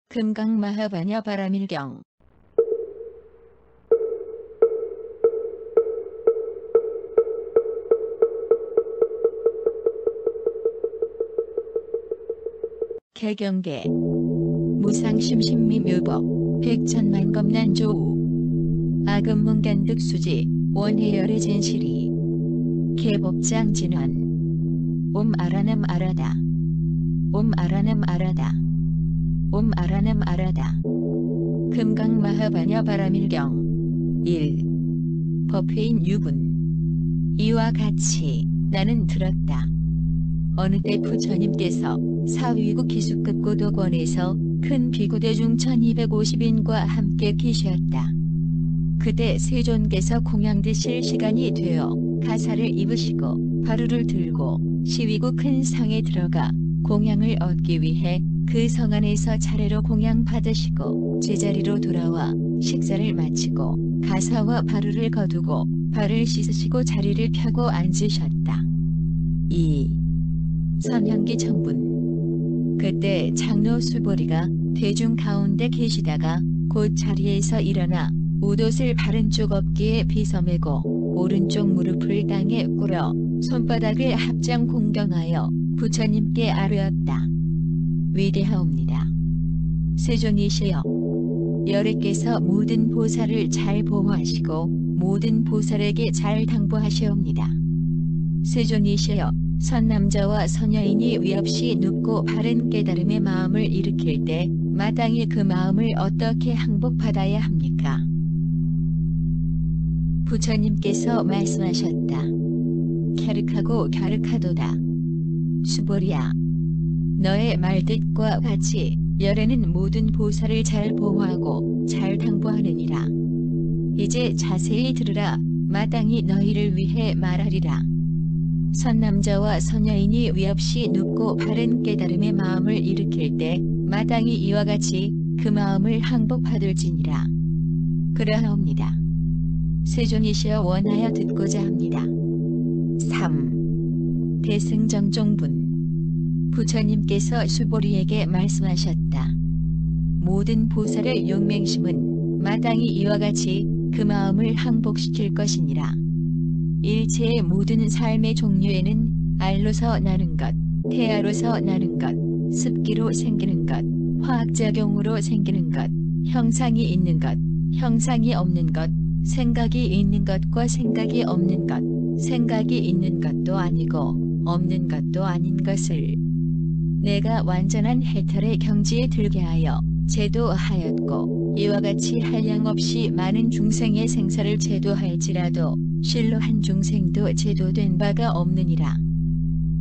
금강마하반야 바라밀경. 개경계 무상심심미묘법 백천만검난조우 아금문간득수지 원해열의 진실이 개법장 진원 옴아라남 아라다 옴아라남 아라다 옴아라남 아라다. 금강마하반야 바라밀경 1. 법회인 유분. 이와 같이 나는 들었다. 어느 때 부처님께서 사위국 기수급 고도권에서 큰 비구대중 1250인과 함께 계셨다. 그때 세존께서 공양 드실 시간이 되어 가사를 입으시고 바루를 들고 시위국 큰 상에 들어가 공양을 얻기 위해 그 성 안에서 차례로 공양 받으시고 제자리로 돌아와 식사를 마치고 가사와 바루를 거두고 발을 씻으시고 자리를 펴고 앉으셨다. 2. 선현기 정분. 그때 장로 수보리가 대중 가운데 계시다가 곧 자리에서 일어나 웃옷을 바른쪽 어깨에 비서매고 오른쪽 무릎을 땅에 꿇어 손바닥을 합장 공경하여 부처님께 아뢰었다. 위대하옵니다. 세존이시여, 여래께서 모든 보살을 잘 보호하시고 모든 보살에게 잘 당부하시옵니다. 세존이시여, 선남자와 선여인이 위없이 눕고 바른 깨달음의 마음을 일으킬 때 마땅히 그 마음을 어떻게 항복받아야 합니까? 부처님께서 말씀하셨다. 갸륵하고 갸륵하도다. 수보리야, 너의 말뜻과 같이 열애는 모든 보살을 잘 보호하고 잘 당부하느니라. 이제 자세히 들으라. 마땅히 너희를 위해 말하리라. 선남자와 선여인이 위없이 눕고 바른 깨달음의 마음을 일으킬 때 마땅히 이와 같이 그 마음을 항복받을지니라. 그러하옵니다. 세존이시여, 원하여 듣고자 합니다. 3. 대승정종분. 부처님께서 수보리에게 말씀하셨다. 모든 보살의 용맹심은 마땅히 이와 같이 그 마음을 항복시킬 것이니라. 일체의 모든 삶의 종류에는 알로서 나는 것, 태아로서 나는 것, 습기로 생기는 것, 화학작용으로 생기는 것, 형상이 있는 것, 형상이 없는 것, 생각이 있는 것과 생각이 없는 것, 생각이 있는 것도 아니고 없는 것도 아닌 것을 내가 완전한 해탈의 경지에 들게 하여 제도하였고, 이와 같이 한량없이 많은 중생의 생사를 제도할지라도 실로 한 중생도 제도된 바가 없느니라.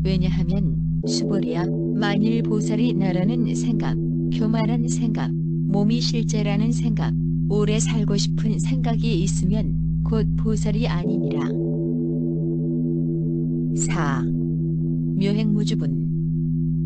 왜냐하면 수보리야, 만일 보살이 나라는 생각, 교만한 생각, 몸이 실제라는 생각, 오래 살고 싶은 생각이 있으면 곧 보살이 아니니라. 4. 묘행무주분.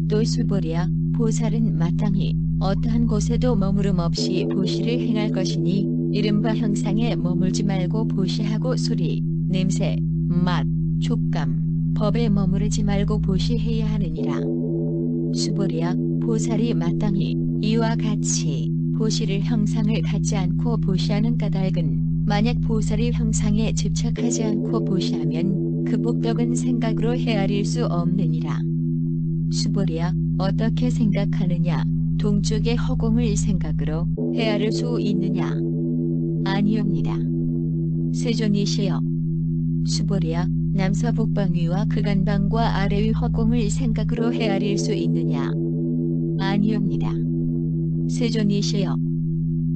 또 수보리야, 보살은 마땅히 어떠한 곳에도 머무름 없이 보시를 행할 것이니 이른바 형상에 머물지 말고 보시하고 소리, 냄새, 맛, 촉감, 법에 머무르지 말고 보시해야 하느니라. 수보리야, 보살이 마땅히 이와 같이 보시를 형상을 갖지 않고 보시하는 까닭은 만약 보살이 형상에 집착하지 않고 보시하면 그 복덕은 생각으로 헤아릴 수 없느니라. 수보리야, 어떻게 생각하느냐? 동쪽의 허공을 생각으로 헤아릴 수 있느냐? 아니옵니다. 세존이시여, 수보리야, 남서북방위와 그간방과 아래위 허공을 생각으로 헤아릴 수 있느냐? 아니옵니다. 세존이시여,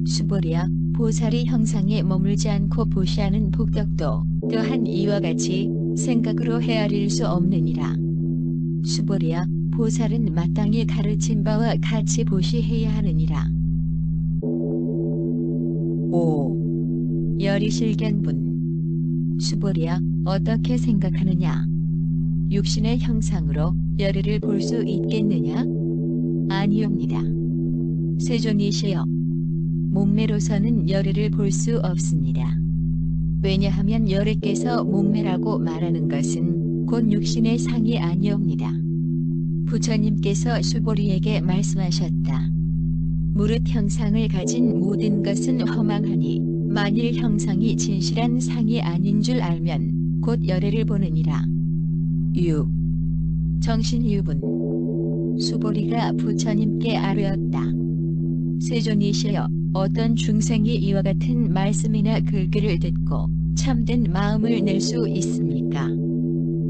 수보리야, 보살이 형상에 머물지 않고 보시하는 복덕도 또한 이와 같이 생각으로 헤아릴 수 없느니라. 수보리야, 보살은 마땅히 가르친 바와 같이 보시해야 하느니라. 5. 열이실견분. 수보리야, 어떻게 생각하느냐? 육신의 형상으로 열이를 볼 수 있겠느냐? 아니옵니다. 세존이시여, 목매로서는 열애를 볼 수 없습니다. 왜냐하면 열애께서 목매라고 말하는 것은 곧 육신의 상이 아니옵니다. 부처님께서 수보리에게 말씀하셨다. 무릇 형상을 가진 모든 것은 허망하니 만일 형상이 진실한 상이 아닌 줄 알면 곧 열애를 보느니라. 6. 정신유분. 수보리가 부처님께 아뢰었다. 세존이시여, 어떤 중생이 이와 같은 말씀이나 글귀를 듣고 참된 마음을 낼 수 있습니까?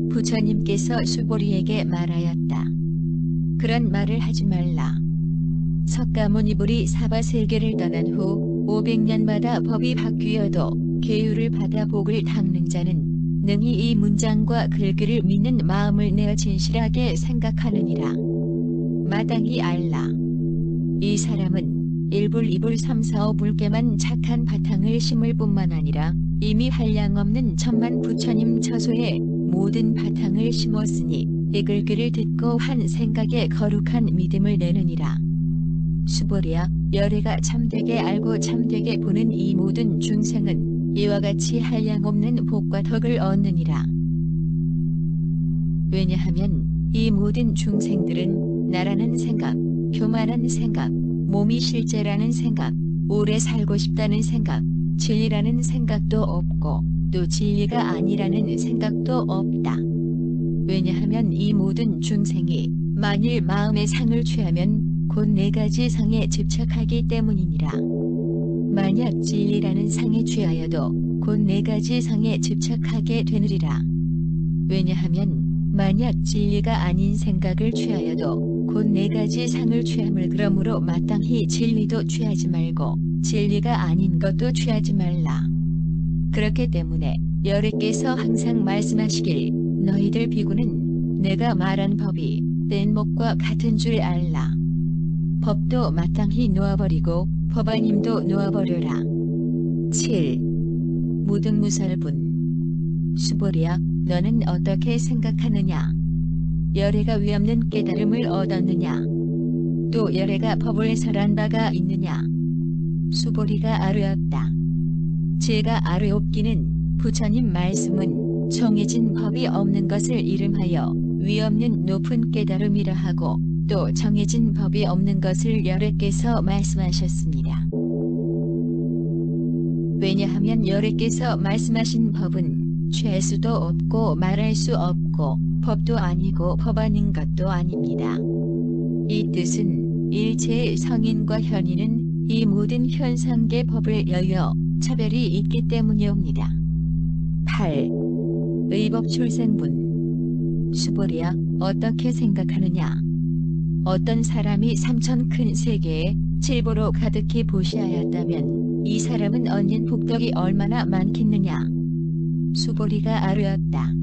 부처님께서 수보리에게 말하였다. 그런 말을 하지 말라. 석가모니불이 사바세계를 떠난 후 500년마다 법이 바뀌어도 계율을 받아 복을 닦는 자는 능히 이 문장과 글귀를 믿는 마음을 내어 진실하게 생각하느니라. 마땅히 알라. 이 사람은 1불 2불 3, 4, 5불께만 착한 바탕을 심을 뿐만 아니라 이미 한량없는 천만 부처님 처소에 모든 바탕을 심었으니 이 글귀를 듣고 한 생각에 거룩한 믿음을 내느니라. 수보리야, 열애가 참되게 알고 참되게 보는 이 모든 중생은 이와 같이 한량없는 복과 덕을 얻느니라. 왜냐하면 이 모든 중생들은 나라는 생각, 교만한 생각, 몸이 실제라는 생각, 오래 살고 싶다는 생각, 진리라는 생각도 없고 또 진리가 아니라는 생각도 없다. 왜냐하면 이 모든 중생이 만일 마음의 상을 취하면 곧 4가지 상에 집착하기 때문이니라. 만약 진리라는 상에 취하여도 곧 4가지 상에 집착하게 되느리라. 왜냐하면 만약 진리가 아닌 생각을 취하여도 곧 4가지 상을 취함을 그러므로 마땅히 진리도 취하지 말고 진리가 아닌 것도 취하지 말라. 그렇기 때문에 열애께서 항상 말씀하시길 너희들 비구는 내가 말한 법이 뗏목과 같은 줄 알라. 법도 마땅히 놓아버리고 법안임도 놓아버려라. 7. 무등무설분. 수보리야, 너는 어떻게 생각하느냐? 열애가 위없는 깨달음을 얻었느냐? 또 열애가 법을 설한 바가 있느냐? 수보리가 아뢰었다. 제가 아뢰옵기는 부처님 말씀은 정해진 법이 없는 것을 이름하여 위없는 높은 깨달음이라 하고 또 정해진 법이 없는 것을 열애께서 말씀하셨습니다. 왜냐하면 열애께서 말씀하신 법은 취할 수도 없고 말할 수 없고 법도 아니고 법 아닌 것도 아닙니다. 이 뜻은 일체의 성인과 현인은 이 모든 현상계 법을 여여 차별이 있기 때문이옵니다. 8. 의법출생분. 수보리야, 어떻게 생각하느냐? 어떤 사람이 3천 큰 세계에 칠보로 가득히 보시하였다면 이 사람은 얻는 복덕이 얼마나 많겠느냐? 수보리가 아뢰었다.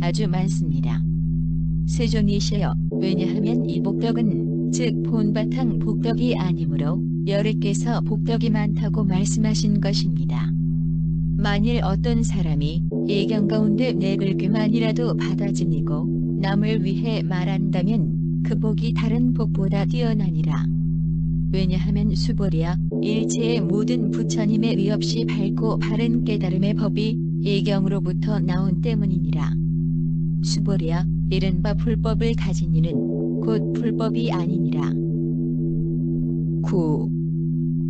아주 많습니다. 세존이시여, 왜냐하면 이 복덕은 즉 본바탕 복덕이 아니므로 열애께서 복덕이 많다고 말씀하신 것입니다. 만일 어떤 사람이 예경 가운데 내 글귀만이라도 받아 지니고 남을 위해 말한다면 그 복이 다른 복보다 뛰어나니라. 왜냐하면 수보리야, 일체의 모든 부처님의 의 없이 밝고 바른 깨달음의 법이 예경으로부터 나온 때문이니라. 수보리야, 이른바 불법을 가진 이는 곧 불법이 아니니라. 9.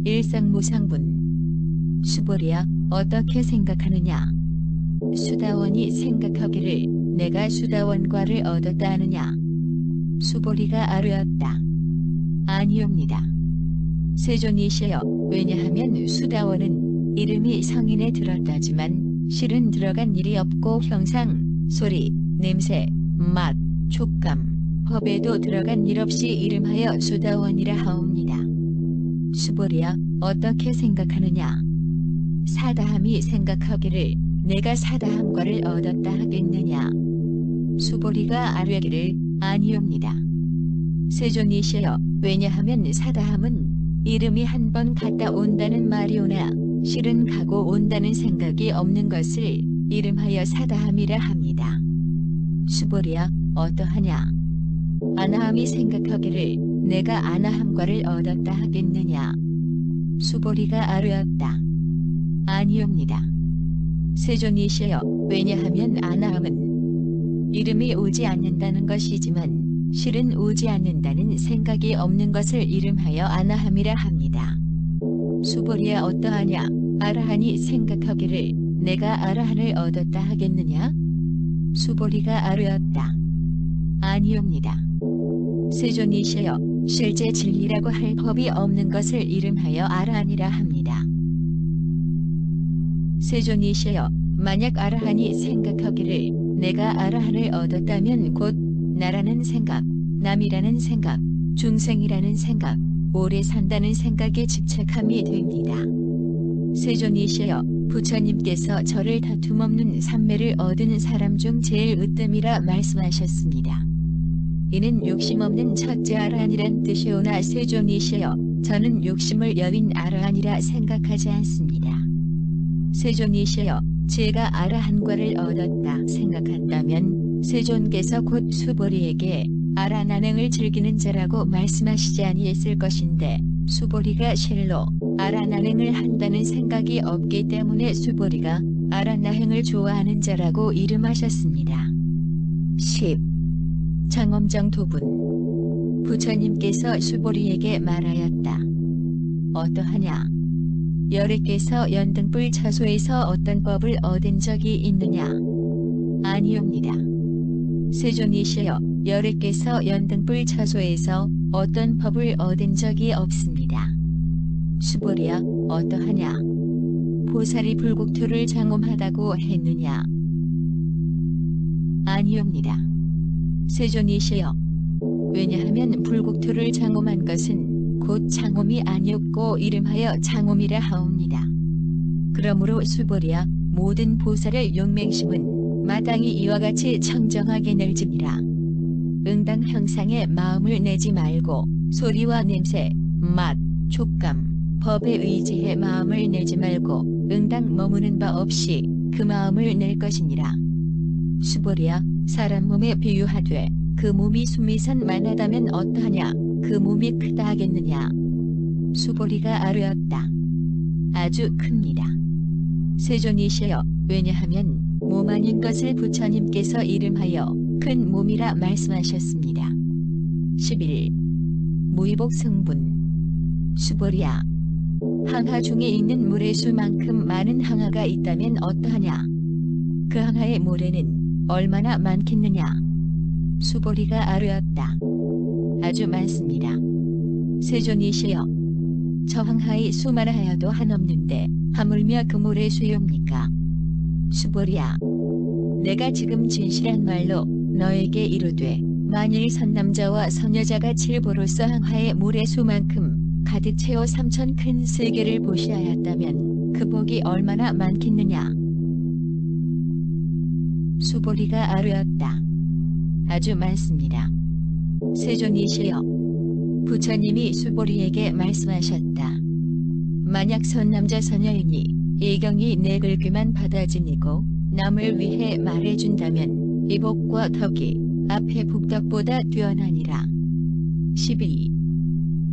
일상무상분. 수보리야, 어떻게 생각하느냐? 수다원이 생각하기를 내가 수다원과를 얻었다 하느냐? 수보리가 아뢰었다. 아니옵니다. 세존이시여, 왜냐하면 수다원은 이름이 성인에 들었다지만 실은 들어간 일이 없고 형상, 소리, 냄새, 맛, 촉감, 법에도 들어간 일 없이 이름하여 수다원이라 하옵니다. 수보리야, 어떻게 생각하느냐? 사다함이 생각하기를 내가 사다함과를 얻었다 하겠느냐? 수보리가 아뢰기를 아니옵니다. 세존이시여, 왜냐하면 사다함은 이름이 한 번 갔다 온다는 말이오나 실은 가고 온다는 생각이 없는 것을 이름하여 사다함이라 합니다. 수보리야, 어떠하냐? 아나함이 생각하기를 내가 아나함과를 얻었다 하겠느냐? 수보리가 아뢰었다. 아니옵니다. 세존이시여, 왜냐하면 아나함은 이름이 오지 않는다는 것이지만 실은 오지 않는다는 생각이 없는 것을 이름하여 아나함이라 합니다. 수보리야, 어떠하냐? 아라하니 생각하기를 내가 아라한을 얻었다 하겠느냐? 수보리가 아뢰었다. 아니옵니다. 세존이시여, 실제 진리라고 할 법이 없는 것을 이름하여 아라한이라 합니다. 세존이시여, 만약 아라한이 생각하기를 내가 아라한을 얻었다면 곧 나라는 생각, 남이라는 생각, 중생이라는 생각, 오래 산다는 생각에 집착함이 됩니다. 세존이시여, 부처님께서 저를 다툼없는 삼매를 얻은 사람 중 제일 으뜸이라 말씀하셨습니다. 이는 욕심없는 첫째 아라한이란 뜻이오나 세존이시여, 저는 욕심을 여윈 아라한이라 생각하지 않습니다. 세존이시여, 제가 아라한과를 얻었다 생각한다면 세존께서 곧 수보리에게 아라난행을 즐기는 자라고 말씀하시지 아니했을 것인데 수보리가 실로 아라난행을 한다는 생각이 없기 때문에 수보리가 아라나행을 좋아하는 자라고 이름하셨습니다. 10. 장엄정 도분. 부처님께서 수보리에게 말하였다. 어떠하냐? 여래께서 연등불 처소에서 어떤 법을 얻은 적이 있느냐? 아니옵니다. 세존이시여, 여래께서 연등불 처소에서 어떤 법을 얻은 적이 없습니다. 수보리야, 어떠하냐? 보살이 불국토를 장엄하다고 했느냐? 아니옵니다. 세존이시여, 왜냐하면 불국토를 장엄한 것은 곧 장엄이 아니었고 이름하여 장엄이라 하옵니다. 그러므로 수보리야, 모든 보살의 용맹심은 마땅히 이와 같이 청정하게 낼지니라. 응당 형상에 마음을 내지 말고 소리와 냄새, 맛, 촉감, 법에 의지해 마음을 내지 말고 응당 머무는 바 없이 그 마음을 낼 것이니라. 수보리야, 사람 몸에 비유하되 그 몸이 수미산 만하다면 어떠하냐? 그 몸이 크다 하겠느냐? 수보리가 아뢰었다. 아주 큽니다. 세존이시여, 왜냐하면 몸 아닌 것을 부처님께서 이름하여 큰 몸이라 말씀하셨습니다. 11. 무의복 승분. 수보리야, 항하 중에 있는 물의 수만큼 많은 항하가 있다면 어떠하냐? 그 항하의 모래는 얼마나 많겠느냐? 수보리가 아뢰었다. 아주 많습니다. 세존이시여, 저 항하의 수마라 하여도 한없는데 하물며 그 모래 수요입니까? 수보리야, 내가 지금 진실한 말로 너에게 이르되 만일 선남자와 선여자가 칠보로서 항하의 모래수만큼 가득 채워 3천 큰 세계를 보시하였다면 그 복이 얼마나 많겠느냐? 수보리가 아뢰었다. 아주 많습니다. 세존이시여, 부처님이 수보리에게 말씀하셨다. 만약 선남자 선여인이 예경이 내 글귀만 받아지니고 남을 위해 말해준다면 이 복과 덕이 앞의 복덕보다 뛰어나니라. 12.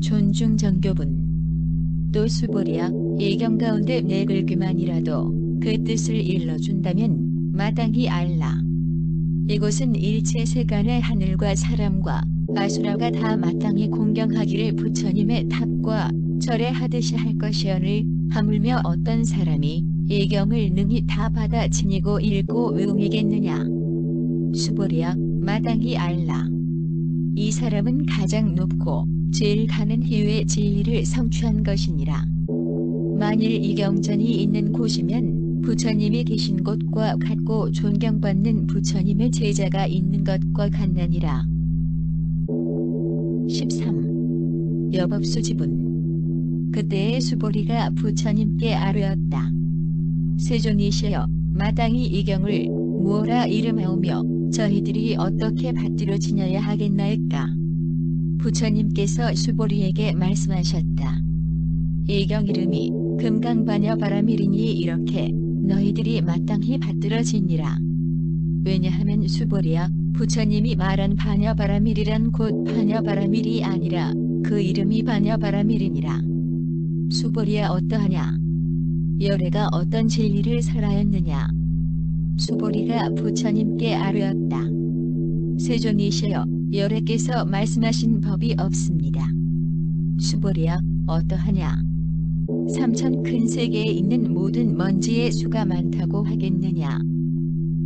존중정교분. 또 수보리야, 예경 가운데 내 글귀만이라도 그 뜻을 일러준다면 마땅히 알라. 이곳은 일체 세간의 하늘과 사람과 아수라가 다 마땅히 공경하기를 부처님의 탑과 절에하듯이 할 것이오늘 하물며 어떤 사람이 예경을 능히 다 받아 지니고 읽고 외우겠느냐? 수보리야, 마땅히 알라. 이 사람은 가장 높고 제일 가는 희유의 진리를 성취한 것이니라. 만일 이 경전이 있는 곳이면 부처님이 계신 곳과 같고 존경받는 부처님의 제자가 있는 것과 같나니라. 13. 여법수지분. 그때의 수보리가 부처님께 아뢰었다. 세존이시여, 마땅히 이 경을 무엇라 이름하오며 저희들이 어떻게 받들어 지녀야 하겠나이까? 부처님께서 수보리에게 말씀하셨다. 이 경 이름이 금강반야바라밀이니 이렇게 너희들이 마땅히 받들어지니라. 왜냐하면 수보리야, 부처님이 말한 반야바라밀이란 곧 반야바라밀이 아니라 그 이름이 반야바라밀이니라. 수보리야 어떠하냐? 열애가 어떤 진리를 설하였느냐? 수보리가 부처님께 아뢰었다. 세존이시여, 열애께서 말씀하신 법이 없습니다. 수보리야 어떠하냐? 삼천 큰 세계에 있는 모든 먼지의 수가 많다고 하겠느냐?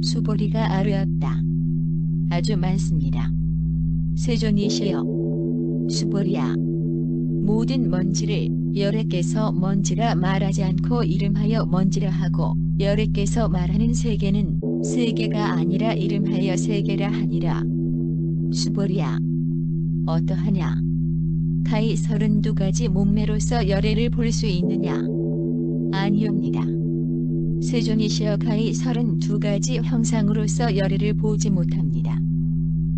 수보리가 아뢰었다. 아주 많습니다. 세존이시여, 수보리야, 모든 먼지를 열애께서 먼지라 말하지 않고 이름하여 먼지라 하고, 열애께서 말하는 세계는 세계가 아니라 이름하여 세계라 하니라. 수보리야 어떠하냐? 가히 32가지 몸매로서 열애를 볼 수 있느냐? 아니옵니다. 세존이시여, 가히 32가지 형상으로서 열애를 보지 못합니다.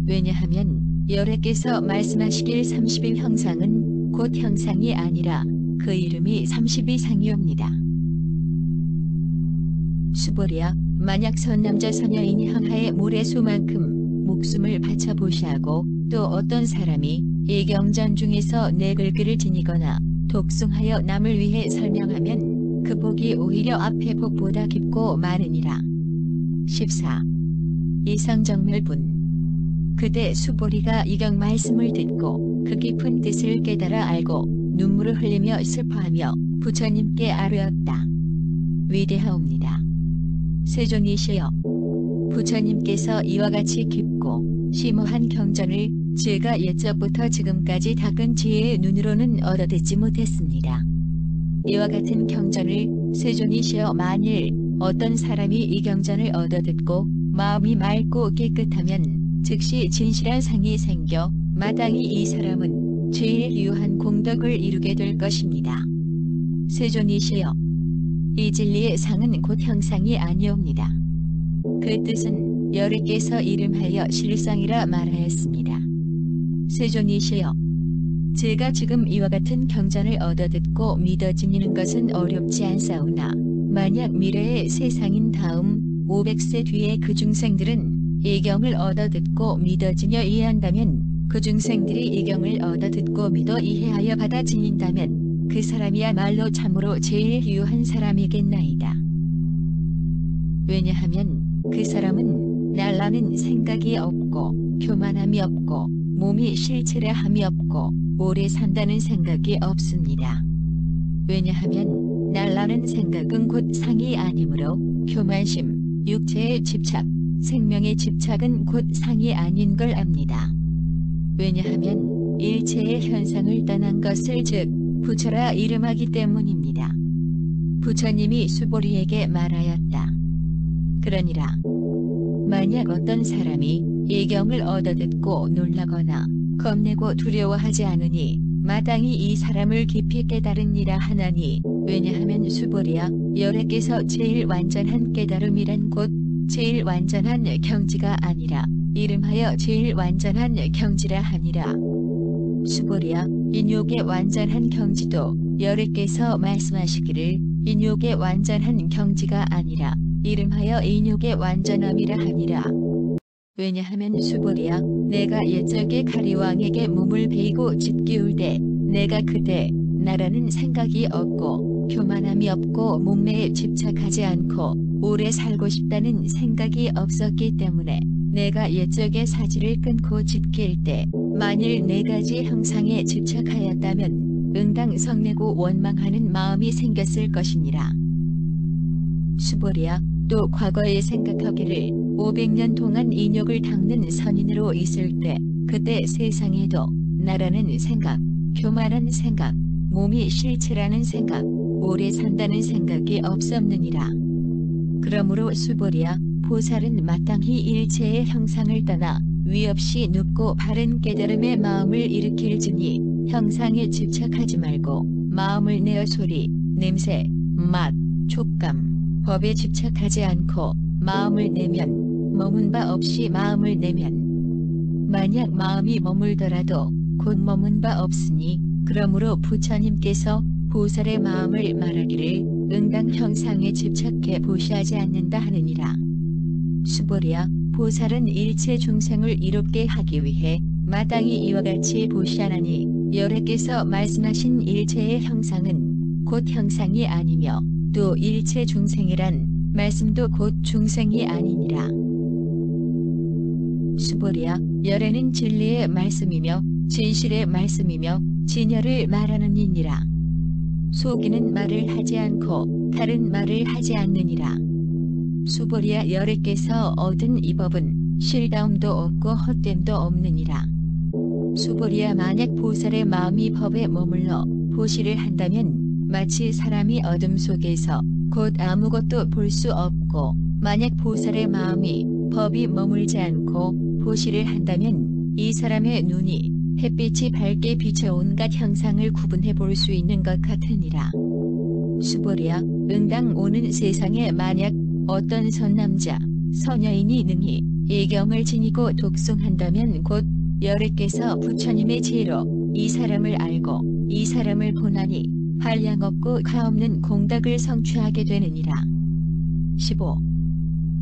왜냐하면 열애께서 말씀하시길 30의 형상은 곧 형상이 아니라 그 이름이 32상이옵니다. 수보리야, 만약 선남자 선여인이 항하의 모래수만큼 목숨을 바쳐 보시하고 또 어떤 사람이 이 경전 중에서 내 글귀를 지니거나 독송하여 남을 위해 설명하면 그 복이 오히려 앞의 복보다 깊고 많으니라. 14. 이상정멸분. 그때 수보리가 이경 말씀을 듣고 그 깊은 뜻을 깨달아 알고 눈물을 흘리며 슬퍼하며 부처님께 아뢰었다. 위대하옵니다. 세존이시여, 부처님께서 이와 같이 깊고 심오한 경전을 제가 옛적부터 지금까지 닦은 지혜의 눈으로는 얻어듣지 못했습니다. 이와 같은 경전을 세존이시여, 만일 어떤 사람이 이 경전을 얻어듣고 마음이 맑고 깨끗하면 즉시 진실한 상이 생겨 마땅히 이 사람은 제일 유한 공덕을 이루게 될 것입니다. 세존이시여, 이 진리의 상은 곧 형상이 아니옵니다. 그 뜻은 열애께서 이름하여 실상이라 말하였습니다. 세존이시여, 제가 지금 이와 같은 경전을 얻어듣고 믿어 지니는 것은 어렵지 않사오나 만약 미래의 세상인 다음 500세 뒤에 그 중생들은 이 경을 얻어듣고 믿어 지녀 이해한다면, 그 중생들이 이 경을 얻어듣고 믿어 이해하여 받아 지닌다면 그 사람이야말로 참으로 제일 유한 사람이겠나이다. 왜냐하면 그 사람은 나라는 생각이 없고 교만함이 없고 몸이 실체라 함이 없고 오래 산다는 생각이 없습니다. 왜냐하면 나라는 생각은 곧 상이 아니므로 교만심, 육체의 집착, 생명의 집착은 곧 상이 아닌 걸 압니다. 왜냐하면 일체의 현상을 떠난 것을 즉 부처라 이름하기 때문입니다. 부처님이 수보리에게 말하였다. 그러니라. 만약 어떤 사람이 이 경을 얻어듣고 놀라거나 겁내고 두려워하지 않으니 마땅히 이 사람을 깊이 깨달으니라 하나니, 왜냐하면 수보리야, 열애께서 제일 완전한 깨달음이란 곧 제일 완전한 경지가 아니라 이름하여 제일 완전한 경지라 하니라. 수보리야, 인욕의 완전한 경지도 열애께서 말씀하시기를 인욕의 완전한 경지가 아니라 이름하여 인욕의 완전함이라 하니라. 왜냐하면 수보리야, 내가 옛적에 가리왕에게 몸을 베이고 짓기울 때 내가 그때 나라는 생각이 없고 교만함이 없고 몸매에 집착하지 않고 오래 살고 싶다는 생각이 없었기 때문에 내가 옛적에 사지를 끊고 짓길 때 만일 4가지 형상에 집착하였다면 응당 성내고 원망하는 마음이 생겼을 것이니라. 수보리야, 또 과거에 생각하기를 500년 동안 인욕을 닦는 선인으로 있을 때 그때 세상에도 나라는 생각, 교만한 생각, 몸이 실체라는 생각, 오래 산다는 생각이 없었느니라. 그러므로 수보리야, 보살은 마땅히 일체의 형상을 떠나 위 없이 눕고 바른 깨달음의 마음을 일으킬지니 형상에 집착하지 말고 마음을 내어 소리, 냄새, 맛, 촉감, 법에 집착하지 않고 마음을 내면, 머문 바 없이 마음을 내면 만약 마음이 머물더라도 곧 머문 바 없으니, 그러므로 부처님께서 보살의 마음을 말하기를 응당 형상에 집착해 보시하지 않는다 하느니라. 수보리야, 보살은 일체 중생을 이롭게 하기 위해 마땅히 이와 같이 보시하나니, 열애께서 말씀하신 일체의 형상은 곧 형상이 아니며 또 일체 중생이란 말씀도 곧 중생이 아니니라. 수보리야, 열애는 진리의 말씀이며 진실의 말씀이며 진열을 말하는 이니라. 속이는 말을 하지 않고 다른 말을 하지 않느니라. 수보리야, 열애께서 얻은 이 법은 실다움도 없고 헛됨도 없느니라. 수보리야, 만약 보살의 마음이 법에 머물러 보시를 한다면 마치 사람이 어둠 속에서 곧 아무것도 볼 수 없고, 만약 보살의 마음이 법이 머물지 않고 보시를 한다면 이 사람의 눈이 햇빛이 밝게 비쳐 온갖 형상을 구분해 볼 수 있는 것 같으니라. 수보리야, 응당 오는 세상에 만약 어떤 선남자, 선여인이 능히 예경을 지니고 독송한다면 곧 열애께서 부처님의 지혜로 이 사람을 알고 이 사람을 보나니 한량없고 가없는 공덕을 성취하게 되느니라. 15.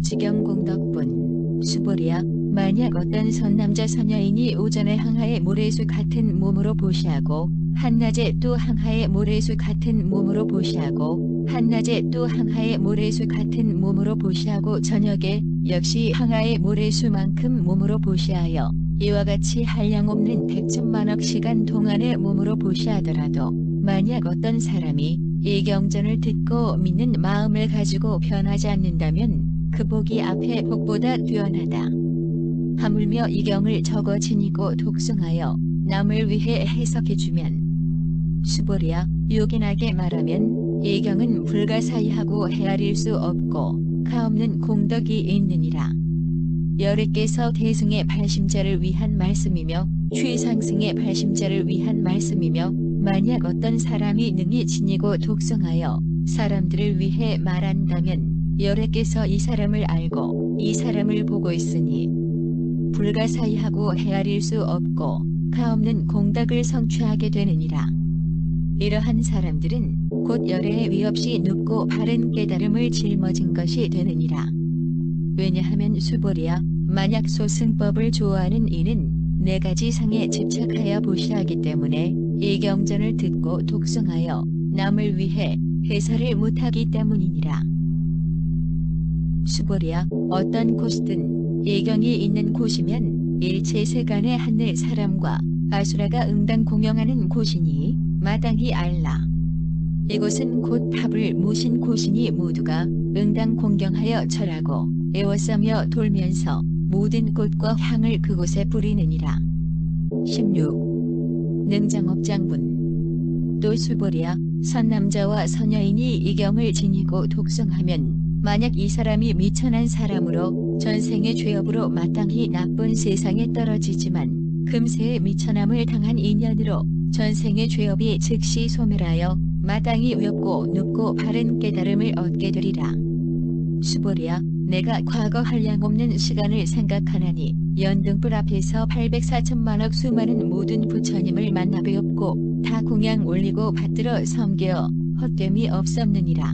지경공덕분. 수보리야, 만약 어떤 선남자 선여인이 오전에 항하의 모래수 같은 몸으로 보시하고 한낮에 또 항하의 모래수 같은 몸으로 보시하고 한낮에 또 항하의 모래수 같은 몸으로 보시하고 저녁에 역시 항하의 모래수만큼 몸으로 보시하여 이와 같이 한량없는 백천만억 시간 동안의 몸으로 보시하더라도 만약 어떤 사람이 이 경전을 듣고 믿는 마음을 가지고 변하지 않는다면 그 복이 앞의 복보다 뛰어나다. 하물며 이 경을 적어 지니고 독송하여 남을 위해 해석해주면. 수보리야, 요긴하게 말하면 이 경은 불가사의하고 헤아릴 수 없고 가없는 공덕이 있느니라. 열애께서 대승의 발심자를 위한 말씀이며 최상승의 발심자를 위한 말씀이며 만약 어떤 사람이 능히 지니고 독송하여 사람들을 위해 말한다면 열애께서 이 사람을 알고 이 사람을 보고 있으니 불가사의하고 헤아릴 수 없고 가없는 공덕을 성취하게 되느니라. 이러한 사람들은 곧 열애의 위 없이 눕고 바른 깨달음을 짊어진 것이 되느니라. 왜냐하면 수보리야, 만약 소승법을 좋아하는 이는 네 가지 상에 집착하여 보시하기 때문에 이 경전을 듣고 독송하여 남을 위해 해설을 못하기 때문이니라. 수보리야, 어떤 곳이든 예경이 있는 곳이면 일체 세간의 하늘 사람과 아수라가 응당 공영하는 곳이니 마땅히 알라. 이곳은 곧 답을 모신 곳이니 모두가 응당 공경하여 절하고 애워싸며 돌면서 모든 꽃과 향을 그곳에 뿌리느니라. 16. 능장업장분. 또 수보리야, 선남자와 선여인이 이 경을 지니고 독송하면 만약 이 사람이 미천한 사람으로 전생의 죄업으로 마땅히 나쁜 세상에 떨어지지만 금세의 미천함을 당한 인연으로 전생의 죄업이 즉시 소멸하여 마땅히 외롭고 눕고 바른 깨달음을 얻게 되리라. 수보리야, 내가 과거 한량없는 시간을 생각하나니 연등불 앞에서 804천만억 수많은 모든 부처님을 만나 배웠고 다 공양 올리고 받들어 섬겨 헛됨이 없었느니라.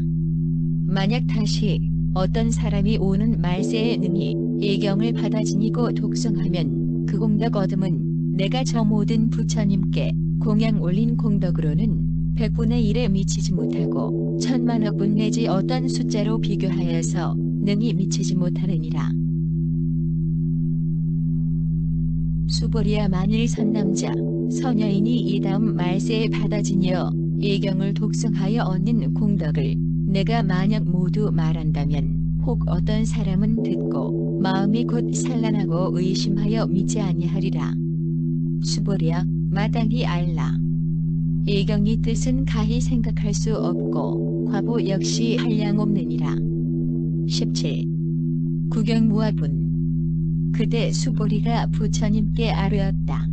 만약 다시 어떤 사람이 오는 말세에 능히 이 경을 받아 지니고 독송하면 그 공덕 얻음은 내가 저 모든 부처님께 공양 올린 공덕으로는 100분의 1에 미치지 못하고 천만억 분 내지 어떤 숫자로 비교하여서 능히 미치지 못하느니라. 수보리야, 만일 선남자, 선여인이 이 다음 말세에 받아지니어 이 경을 독송하여 얻는 공덕을 내가 만약 모두 말한다면 혹 어떤 사람은 듣고 마음이 곧 산란하고 의심하여 믿지 아니하리라. 수보리야, 마땅히 알라. 이 경의 뜻은 가히 생각할 수 없고 과보 역시 한량없느니라. 17. 구경무화분. 그때 수보리가 부처님께 아뢰었다.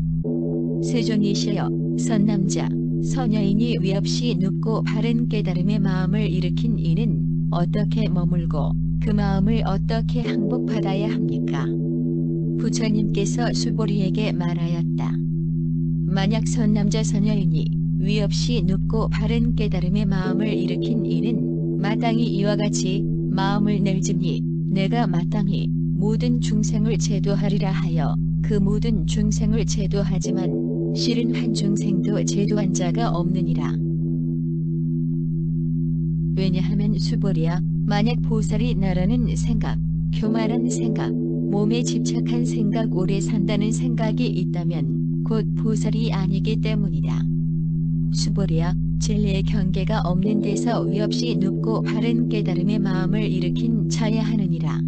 세존이시여, 선남자, 선여인이 위 없이 눕고 바른 깨달음의 마음을 일으킨 이는 어떻게 머물고 그 마음을 어떻게 항복받아야 합니까? 부처님께서 수보리에게 말하였다. 만약 선남자 선여인이 위 없이 눕고 바른 깨달음의 마음을 일으킨 이는 마땅히 이와 같이 마음을 내지니 내가 마땅히 모든 중생을 제도하리라 하여 그 모든 중생을 제도하지만 실은 한 중생도 제도한 자가 없느니라. 왜냐하면 수보리야, 만약 보살이 나라는 생각, 교만한 생각, 몸에 집착한 생각, 오래 산다는 생각이 있다면 곧 보살이 아니기 때문이다. 수보리야, 진리의 경계가 없는 데서 위없이 눕고 바른 깨달음의 마음을 일으킨 자야 하느니라.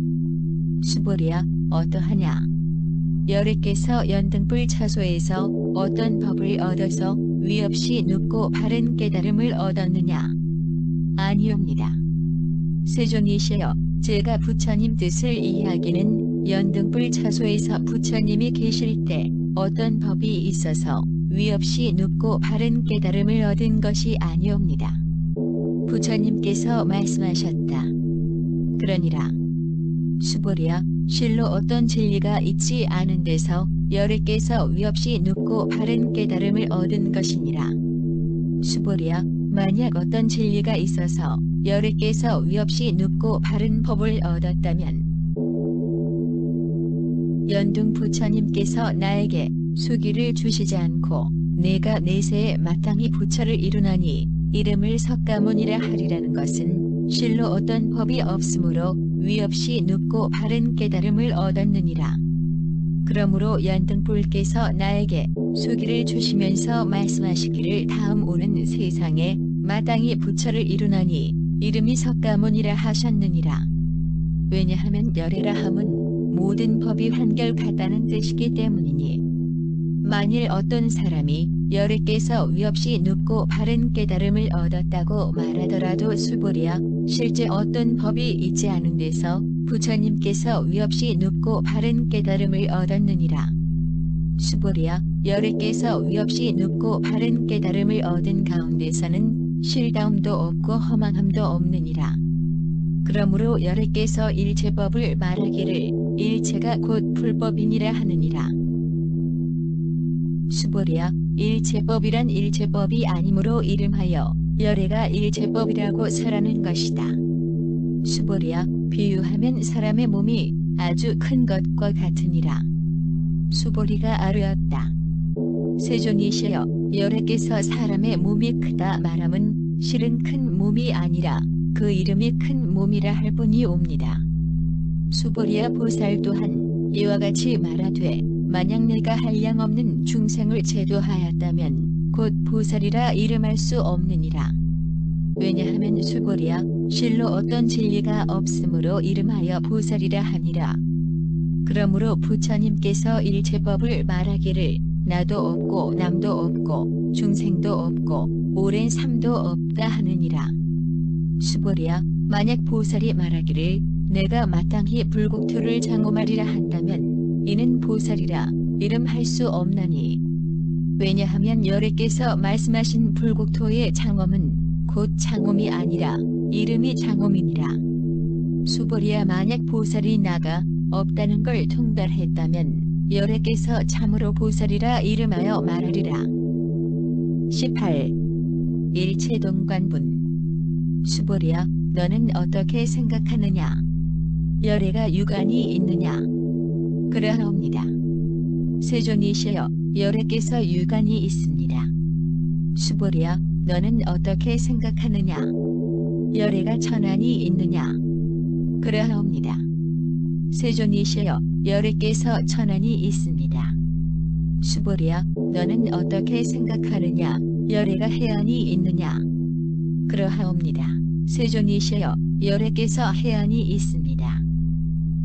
수보리야, 어떠하냐? 여래께서 연등불 차소에서 어떤 법을 얻어서 위없이 눕고 바른 깨달음을 얻었느냐? 아니옵니다. 세존이시여, 제가 부처님 뜻을 이해하기는 연등불 차소에서 부처님이 계실 때 어떤 법이 있어서 위없이 눕고 바른 깨달음을 얻은 것이 아니옵니다. 부처님께서 말씀하셨다. 그러니라. 수보리야, 실로 어떤 진리가 있지 않은 데서 여래께서 위없이 눕고 바른 깨달음을 얻은 것이니라. 수보리야, 만약 어떤 진리가 있어서 여래께서 위없이 눕고 바른 법을 얻었다면 연등 부처님께서 나에게 수기를 주시지 않고 내가 내세에 마땅히 부처를 이루나니 이름을 석가모니라 하리라는 것은 실로 어떤 법이 없으므로 위없이 눕고 바른 깨달음을 얻었느니라. 그러므로 연등불께서 나에게 수기를 주시면서 말씀하시기를 다음 오는 세상에 마땅히 부처를 이루나니 이름이 석가모니라 하셨느니라. 왜냐하면 열애라 함은 모든 법이 한결같다는 뜻이기 때문이니 만일 어떤 사람이 열애께서 위없이 눕고 바른 깨달음을 얻었다고 말하더라도 수보리야, 실제 어떤 법이 있지 않은 데서 부처님께서 위없이 눕고 바른 깨달음을 얻었느니라. 수보리야, 열애께서 위없이 눕고 바른 깨달음을 얻은 가운데서는 실다움도 없고 허망함도 없느니라. 그러므로 열애께서 일체법을 말하기를 일체가 곧 불법이니라 하느니라. 수보리야, 일체법이란 일체법이 아니므로 이름하여 열애가 일체법이라고 설하는 것이다. 수보리야, 비유하면 사람의 몸이 아주 큰 것과 같으니라. 수보리가 아뢰었다. 세존이시여, 열애께서 사람의 몸이 크다 말함은 실은 큰 몸이 아니라 그 이름이 큰 몸이라 할 뿐이옵니다. 수보리야, 보살 또한 이와 같이 말하되 만약 내가 한량없는 중생을 제도하였다면 곧 보살이라 이름할 수 없느니라. 왜냐하면 수보리야, 실로 어떤 진리가 없으므로 이름하여 보살이라 하니라. 그러므로 부처님께서 일체법을 말하기를 나도 없고 남도 없고 중생도 없고 오랜 삶도 없다 하느니라. 수보리야, 만약 보살이 말하기를 내가 마땅히 불국토를 장엄하리라 한다면 이는 보살이라 이름할 수 없나니. 왜냐하면 열애께서 말씀하신 불국토의 장엄은 곧 장엄이 아니라 이름이 장엄이니라. 수보리야, 만약 보살이 나가 없다는 걸 통달했다면 열애께서 참으로 보살이라 이름하여 말하리라. 18. 일체동관분. 수보리야, 너는 어떻게 생각하느냐? 열애가 육안이 있느냐? 그러하옵니다. 세존이시여, 열애께서 육안이 있습니다. 수보리야, 너는 어떻게 생각하느냐? 열애가 천안이 있느냐? 그러하옵니다. 세존이시여, 열애께서 천안이 있습니다. 수보리야, 너는 어떻게 생각하느냐? 열애가 해안이 있느냐? 그러하옵니다. 세존이시여, 열애께서 해안이 있습니다.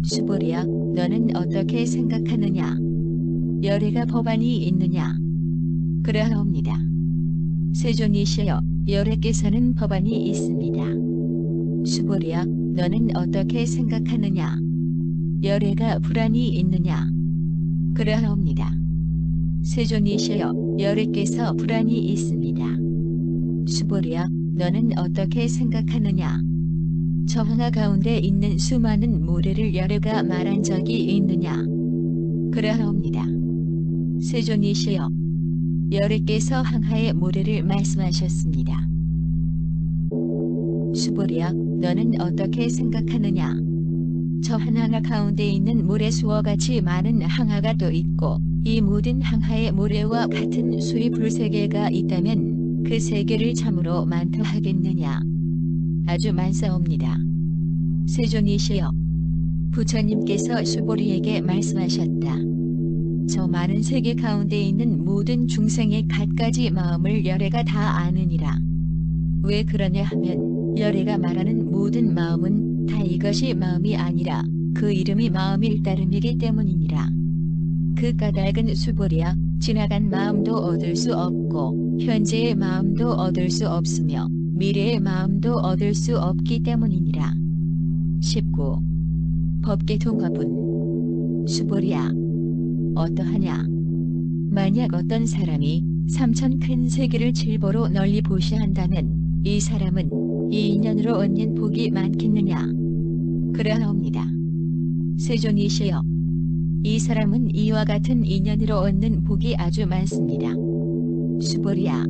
수보리야, 너는 어떻게 생각하느냐? 열애가 법안이 있느냐? 그러하옵니다. 세존이시여, 열애께서는 법안이 있습니다. 수보리야, 너는 어떻게 생각하느냐? 열애가 불안이 있느냐? 그러하옵니다. 세존이시여, 열애께서 불안이 있습니다. 수보리야, 너는 어떻게 생각하느냐? 저 황하 가운데 있는 수많은 모래를 열애가 말한 적이 있느냐? 그러하옵니다. 세존이시여, 열애께서 황하의 모래를 말씀하셨습니다. 수보리야, 너는 어떻게 생각하느냐? 저 한항하 가운데 있는 모래수와 같이 많은 항하가 또 있고 이 모든 항하의 모래와 같은 수의 불세계가 있다면 그 세계를 참으로 많다 하겠느냐? 아주 많사옵니다. 세존이시여, 부처님께서 수보리에게 말씀하셨다. 저 많은 세계 가운데 있는 모든 중생의 갖가지 마음을 열애가 다 아느니라. 왜 그러냐 하면 열애가 말하는 모든 마음은 다 이것이 마음이 아니라 그 이름이 마음일 따름이기 때문이니라. 그 까닭은 수보리야, 지나간 마음도 얻을 수 없고 현재의 마음도 얻을 수 없으며 미래의 마음도 얻을 수 없기 때문이니라. 19. 법계통합은 수보리야, 어떠하냐? 만약 어떤 사람이 3천 큰 세계를 질보로 널리 보시한다면 이 사람은 이 인연으로 얻는 복이 많겠느냐? 그러하옵니다. 세존이시여, 이 사람은 이와 같은 인연으로 얻는 복이 아주 많습니다. 수보리야,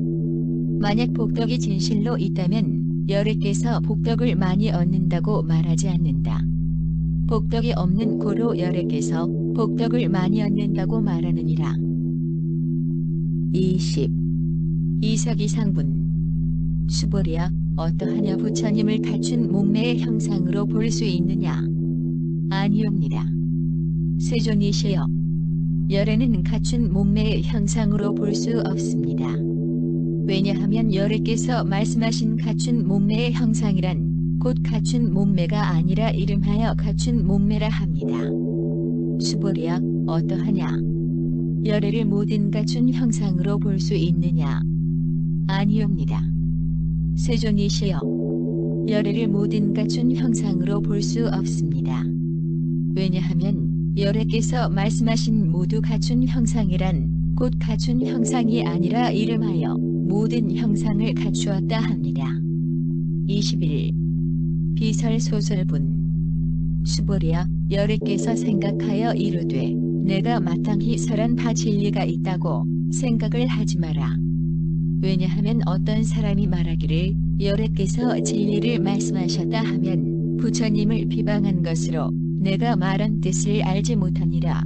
만약 복덕이 진실로 있다면 열애께서 복덕을 많이 얻는다고 말하지 않는다. 복덕이 없는 고로 열애께서 복덕을 많이 얻는다고 말하느니라. 20. 이사기상분. 수보리야, 어떠하냐? 부처님을 갖춘 몸매의 형상으로 볼 수 있느냐? 아니옵니다. 세존이시여, 열애는 갖춘 몸매의 형상으로 볼 수 없습니다. 왜냐하면 열애께서 말씀하신 갖춘 몸매의 형상이란 곧 갖춘 몸매가 아니라 이름하여 갖춘 몸매라 합니다. 수보리야, 어떠하냐? 열애를 모든 갖춘 형상으로 볼 수 있느냐? 아니옵니다. 세존이시여, 열애를 모든 갖춘 형상으로 볼 수 없습니다. 왜냐하면 열애께서 말씀하신 모두 갖춘 형상이란 곧 갖춘 형상이 아니라 이름하여 모든 형상을 갖추었다 합니다. 21. 비설소설분. 수보리야, 열애께서 생각하여 이르되 내가 마땅히 설한 바 진리가 있다고 생각을 하지 마라. 왜냐하면 어떤 사람이 말하기를 열애께서 진리를 말씀하셨다 하면 부처님을 비방한 것으로 내가 말한 뜻을 알지 못하니라.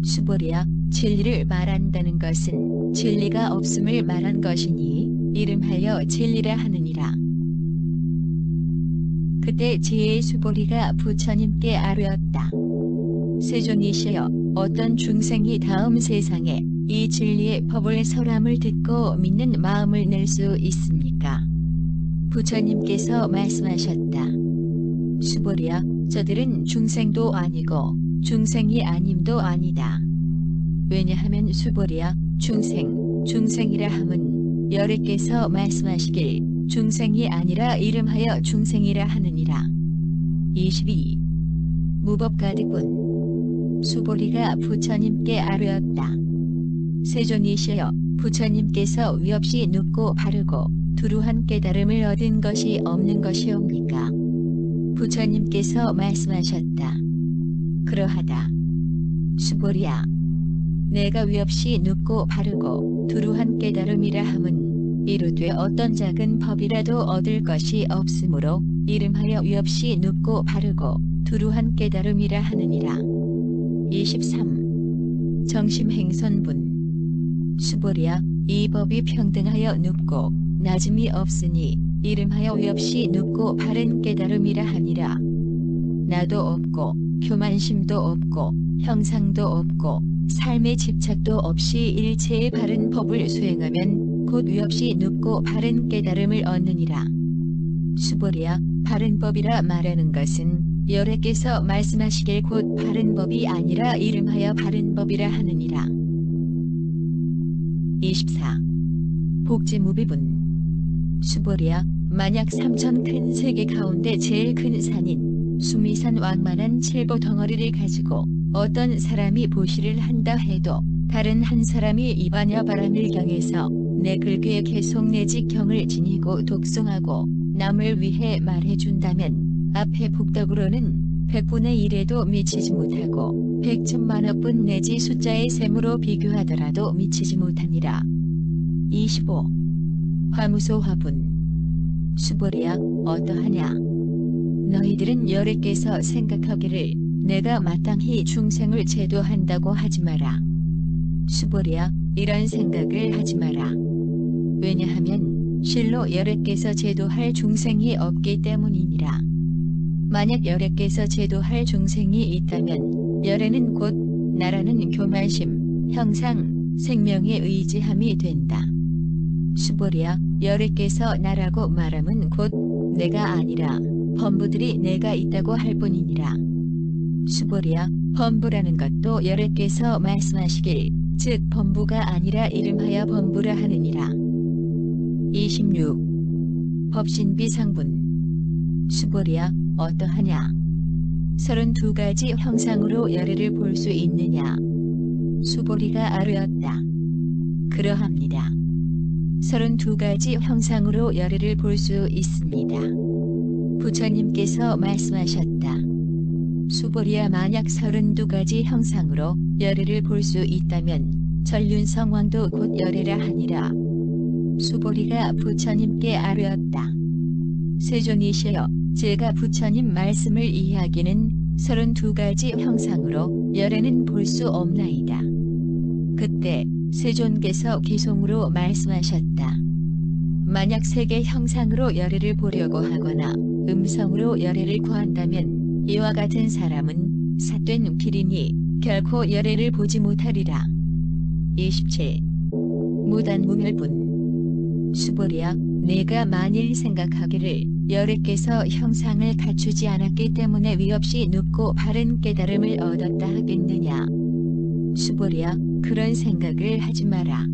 수보리야, 진리를 말한다는 것은 진리가 없음을 말한 것이니 이름하여 진리라 하느니라. 그때 지혜의 수보리가 부처님께 아뢰었다. 세존이시여, 어떤 중생이 다음 세상에 이 진리의 법을 설함을 듣고 믿는 마음을 낼 수 있습니까? 부처님께서 말씀하셨다. 수보리야, 저들은 중생도 아니고 중생이 아님도 아니다. 왜냐하면 수보리야, 중생이라 함은 열애께서 말씀하시길 중생이 아니라 이름하여 중생이라 하느니라. 22. 무법가득분. 수보리가 부처님께 아뢰었다. 세존이시여, 부처님께서 위없이 눕고 바르고 두루한 깨달음을 얻은 것이 없는 것이옵니까? 부처님께서 말씀하셨다. 그러하다. 수보리야, 내가 위없이 눕고 바르고 두루한 깨달음이라 함은 이르되 어떤 작은 법이라도 얻을 것이 없으므로 이름하여 위없이 눕고 바르고 두루한 깨달음이라 하느니라. 23. 정심행선분. 수보리야, 이 법이 평등하여 눕고 낮음이 없으니 이름하여 위없이 눕고 바른 깨달음이라 하니라. 나도 없고 교만심도 없고 형상도 없고 삶의 집착도 없이 일체의 바른 법을 수행하면 곧 위없이 눕고 바른 깨달음을 얻느니라. 수보리야, 바른 법이라 말하는 것은 열애께서 말씀하시길 곧 바른 법이 아니라 이름하여 바른 법이라 하느니라. 24. 복지무비분. 수보리야, 만약 3천 큰 세계 가운데 제일 큰 산인 수미산 왕만한 칠보 덩어리를 가지고 어떤 사람이 보시를 한다 해도 다른 한 사람이 이반야 바람을 경에서 내 글귀에 계속 내 직경을 지니고 독송하고 남을 위해 말해준다면 앞에 복덕으로는 100분의 1에도 미치지 못하고 100천만억분 내지 숫자의 셈으로 비교하더라도 미치지 못하니라. 25. 화무소화분. 수보리야, 어떠하냐? 너희들은 열애께서 생각하기를 내가 마땅히 중생을 제도한다고 하지 마라. 수보리야, 이런 생각을 하지 마라. 왜냐하면 실로 여래께서 제도할 중생이 없기 때문이니라. 만약 여래께서 제도할 중생이 있다면 여래는 곧 나라는 교만심, 형상, 생명에 의지함이 된다. 수보리야, 여래께서 나라고 말함은 곧 내가 아니라 범부들이 내가 있다고 할 뿐이니라. 수보리야, 범부라는 것도 여래께서 말씀하시길 즉 범부가 아니라 이름하여 범부라 하느니라. 26. 법신비상분. 수보리야, 어떠하냐? 32가지 형상으로 여래를 볼 수 있느냐? 수보리가 아뢰었다. 그러합니다. 32가지 형상으로 여래를 볼 수 있습니다. 부처님께서 말씀하셨다. 수보리야, 만약 32가지 형상으로 여래를 볼 수 있다면 전륜성왕도 곧 여래라 하니라. 수보리가 부처님께 아뢰었다. 세존이시여, 제가 부처님 말씀을 이해하기는 32가지 형상으로 여래는 볼 수 없나이다. 그때 세존께서 기송으로 말씀하셨다. 만약 세계 형상으로 여래를 보려고 하거나 음성으로 여래를 구한다면 이와 같은 사람은 삿된 길이니 결코 여래를 보지 못하리라. 27. 무단무멸분. 수보리야, 내가 만일 생각하기를 여래께서 형상을 갖추지 않았기 때문에 위없이 눕고 바른 깨달음을 얻었다 하겠느냐? 수보리야, 그런 생각을 하지 마라.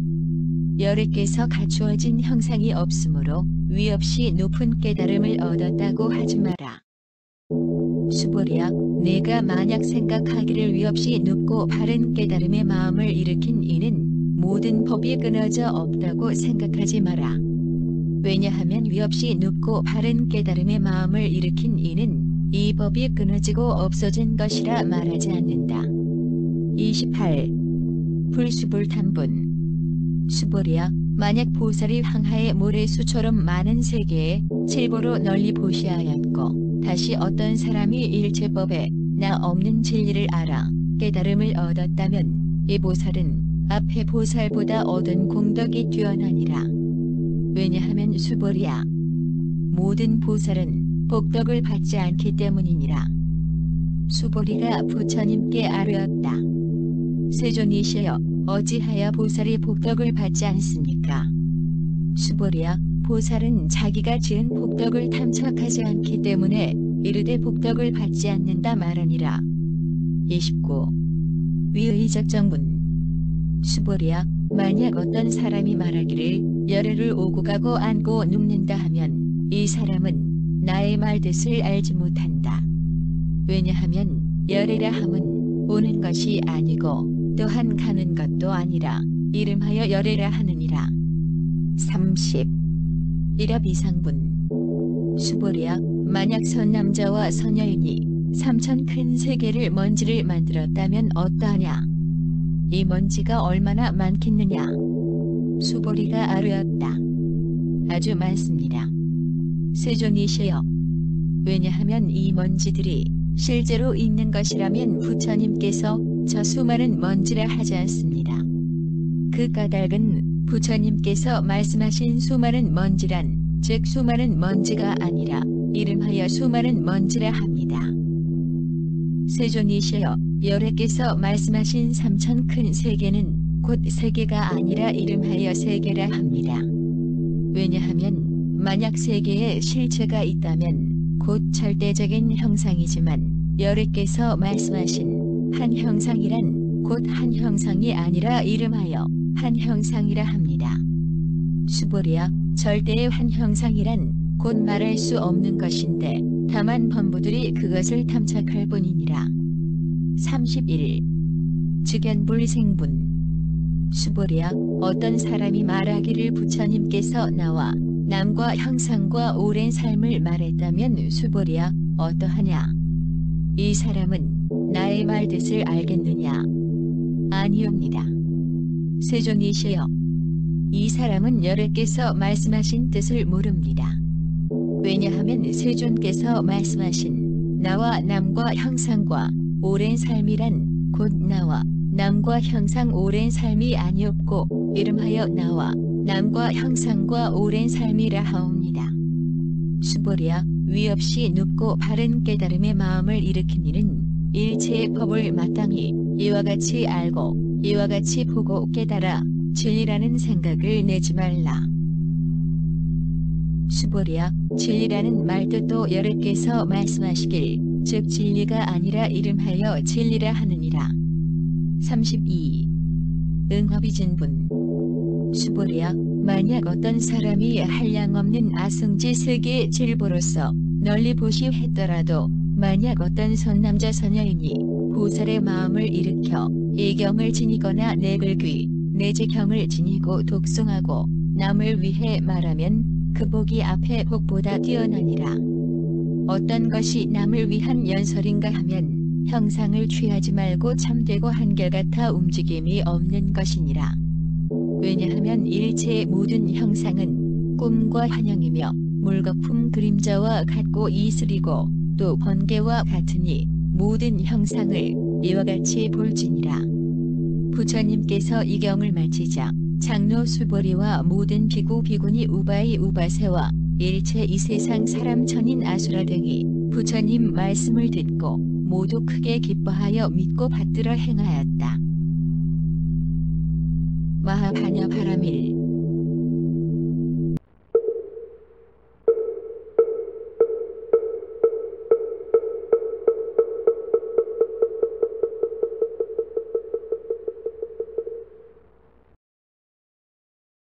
여래께서 갖추어진 형상이 없으므로 위없이 높은 깨달음을 얻었다고 하지 마라. 수보리야, 내가 만약 생각하기를 위없이 눕고 바른 깨달음의 마음을 일으킨 이는 모든 법이 끊어져 없다고 생각하지 마라. 왜냐하면 위없이 눕고 바른 깨달음의 마음을 일으킨 이는 이 법이 끊어지고 없어진 것이라 말하지 않는다. 28. 불수불탄분. 수보리야, 만약 보살이 황하의 모래수처럼 많은 세계에 칠보로 널리 보시하였고 다시 어떤 사람이 일체법에 나 없는 진리를 알아 깨달음을 얻었다면 이 보살은 앞에 보살보다 얻은 공덕이 뛰어나니라. 왜냐하면 수보리야, 모든 보살은 복덕을 받지 않기 때문이니라. 수보리가 부처님께 아뢰었다. 세존이시여, 어찌하여 보살이 복덕을 받지 않습니까? 수보리야, 보살은 자기가 지은 복덕을 탐착하지 않기 때문에 이르되 복덕을 받지 않는다 말하니라. 29. 위의적 정분. 수보리야, 만약 어떤 사람이 말하기를 여래를 오고 가고 앉고 눕는다 하면 이 사람은 나의 말 뜻을 알지 못한다. 왜냐하면 여래라 함은 오는 것이 아니고 또한 가는 것도 아니라 이름하여 여래라 하느니라. 30. 일업이상분. 수보리야, 만약 선남자와 선여인이 3천 큰 세계를 먼지를 만들었다면 어떠하냐? 이 먼지가 얼마나 많겠느냐? 수보리가 아뢰었다. 아주 많습니다. 세존이시여, 왜냐하면 이 먼지들이 실제로 있는 것이라면 부처님께서 저 수많은 먼지라 하지 않습니다. 그 까닭은 부처님께서 말씀하신 수많은 먼지란 즉 수많은 먼지가 아니라 이름하여 수많은 먼지라 합니다. 세존이시여, 여래께서 말씀하신 3천 큰 세계는 곧 세계가 아니라 이름하여 세계라 합니다. 왜냐하면 만약 세계에 실체가 있다면 곧 절대적인 형상이지만 여래께서 말씀하신 한 형상이란 곧 한 형상이 아니라 이름하여 한 형상이라 합니다. 수보리야, 절대의 한 형상이란 곧 말할 수 없는 것인데 다만 범부들이 그것을 탐착할 뿐이니라. 31. 즉연불생분. 수보리야, 어떤 사람이 말하기를 부처님께서 나와 남과 형상과 오랜 삶을 말했다면 수보리야, 어떠하냐? 이 사람은 나의 말 뜻을 알겠느냐? 아니옵니다. 세존이시여, 이 사람은 여래께서 말씀하신 뜻을 모릅니다. 왜냐하면 세존께서 말씀하신 나와 남과 형상과 오랜 삶이란 곧 나와 남과 형상 오랜 삶이 아니었고 이름하여 나와 남과 형상과 오랜 삶이라 하옵니다. 수보리야, 위 없이 눕고 바른 깨달음의 마음을 일으킨 이는 일체의 법을 마땅히 이와 같이 알고 이와 같이 보고 깨달아 진리라는 생각을 내지 말라. 수보리야, 진리라는 말뜻도 여러께서 말씀하시길 즉 진리가 아니라 이름하여 진리라 하느니라. 32. 응허비진분. 수보리야, 만약 어떤 사람이 한량없는 아승지 세계의 질보로서 널리 보시했더라도 만약 어떤 선남자 선녀이니 보살의 마음을 일으켜 이경을 지니거나 내글귀 내지경을 지니고 독송하고 남을 위해 말하면 그 복이 앞에 복보다 뛰어나니라. 어떤 것이 남을 위한 연설인가 하면 형상을 취하지 말고 참되고 한결같아 움직임이 없는 것이니라. 왜냐하면 일체의 모든 형상은 꿈과 환영이며 물거품 그림자와 같고 이슬이고 또 번개와 같으니 모든 형상을 이와 같이 볼지니라. 부처님께서 이 경을 마치자 장로 수보리와 모든 비구 비구니 우바이 우바세와 일체 이 세상 사람 천인 아수라 등이 부처님 말씀을 듣고 모두 크게 기뻐하여 믿고 받들어 행하였다. 마하바냐 바라밀